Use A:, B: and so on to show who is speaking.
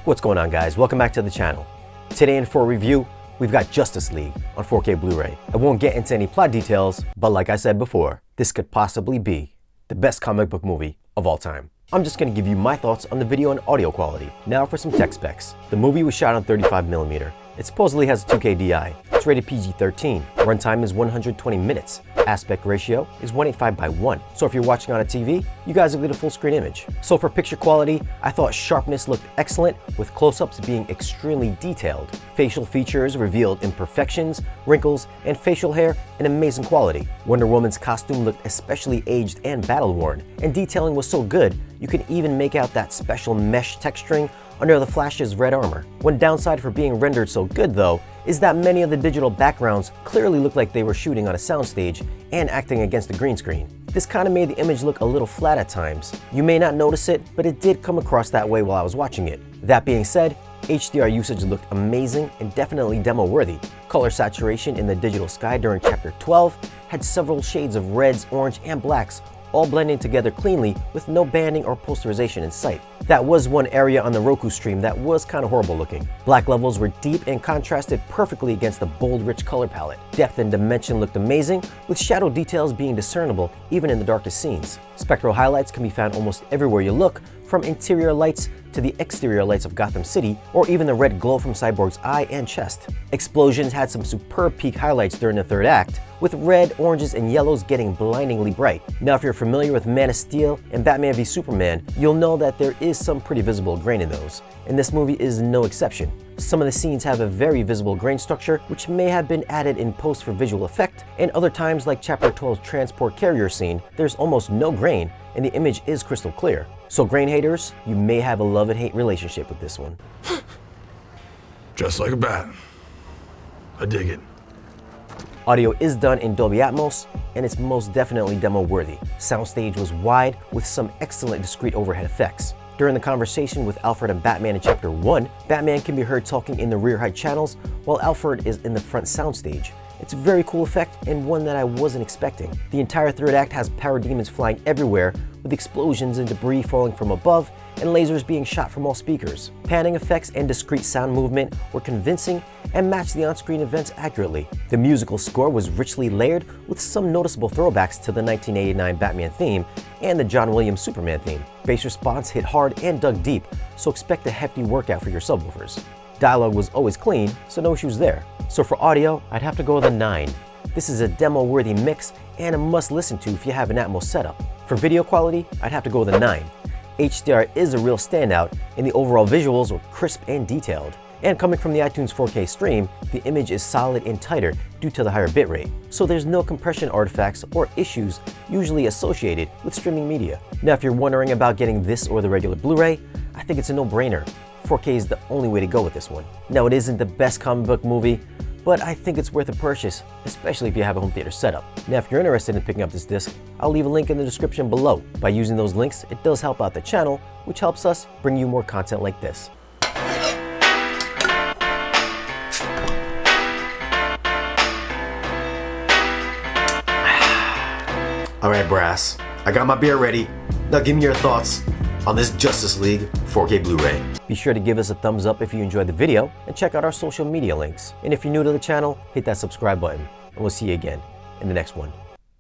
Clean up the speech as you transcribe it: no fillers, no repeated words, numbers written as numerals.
A: What's going on, guys? Welcome back to the channel. Today in for a review, we've got Justice League on 4K Blu-ray. I won't get into any plot details, but like I said before, this could possibly be the best comic book movie of all time. I'm just going to give you my thoughts on the video and audio quality. Now for some tech specs. The movie was shot on 35mm. It supposedly has a 2K DI. It's rated PG-13. Runtime is 120 minutes. Aspect ratio is 185:1. So if you're watching on a TV, you guys will get a full screen image. So for picture quality, I thought sharpness looked excellent, with close-ups being extremely detailed. Facial features revealed imperfections, wrinkles, and facial hair in amazing quality. Wonder Woman's costume looked especially aged and battle-worn, and detailing was so good, you could even make out that special mesh texturing under the Flash's red armor. One downside for being rendered so good, though, is that many of the digital backgrounds clearly look like they were shooting on a soundstage and acting against a green screen. This kind of made the image look a little flat at times. You may not notice it, but it did come across that way while I was watching it. That being said, HDR usage looked amazing and definitely demo-worthy. Color saturation in the digital sky during Chapter 12 had several shades of reds, orange, and blacks, all blending together cleanly with no banding or posterization in sight. That was one area on the Roku stream that was kind of horrible looking. Black levels were deep and contrasted perfectly against the bold, rich color palette. Depth and dimension looked amazing, with shadow details being discernible even in the darkest scenes. Spectral highlights can be found almost everywhere you look, from interior lights to the exterior lights of Gotham City, or even the red glow from Cyborg's eye and chest. Explosions had some superb peak highlights during the third act, with red, oranges, and yellows getting blindingly bright. Now, if you're familiar with Man of Steel and Batman v Superman, you'll know that there is some pretty visible grain in those, and this movie is no exception. Some of the scenes have a very visible grain structure, which may have been added in post for visual effect, and other times, like Chapter 12's transport carrier scene, there's almost no grain, and the image is crystal clear. So grain haters, you may have a love and hate relationship with this one.
B: Just like a bat. I dig it.
A: Audio is done in Dolby Atmos, and it's most definitely demo-worthy. Soundstage was wide, with some excellent discrete overhead effects. During the conversation with Alfred and Batman in Chapter 1, Batman can be heard talking in the rear height channels, while Alfred is in the front soundstage. It's a very cool effect, and one that I wasn't expecting. The entire third act has parademons flying everywhere, with explosions and debris falling from above, and lasers being shot from all speakers. Panning effects and discrete sound movement were convincing and matched the on-screen events accurately. The musical score was richly layered, with some noticeable throwbacks to the 1989 Batman theme and the John Williams Superman theme. Bass response hit hard and dug deep, so expect a hefty workout for your subwoofers. Dialogue was always clean, so no issues there. So for audio, I'd have to go with a 9. This is a demo-worthy mix and a must-listen to if you have an Atmos setup. For video quality, I'd have to go with a 9. HDR is a real standout, and the overall visuals were crisp and detailed. And coming from the iTunes 4K stream, the image is solid and tighter due to the higher bitrate, so there's no compression artifacts or issues usually associated with streaming media. Now, if you're wondering about getting this or the regular Blu-ray, I think it's a no-brainer. 4K is the only way to go with this one. Now, it isn't the best comic book movie, but I think it's worth a purchase, especially if you have a home theater setup. Now, if you're interested in picking up this disc, I'll leave a link in the description below. By using those links, it does help out the channel, which helps us bring you more content like this. All right, brass, I got my beer ready. Now give me your thoughts on this Justice League 4K Blu-ray. Be sure to give us a thumbs up if you enjoyed the video, and check out our social media links. And if you're new to the channel, hit that subscribe button, and we'll see you again in the next one.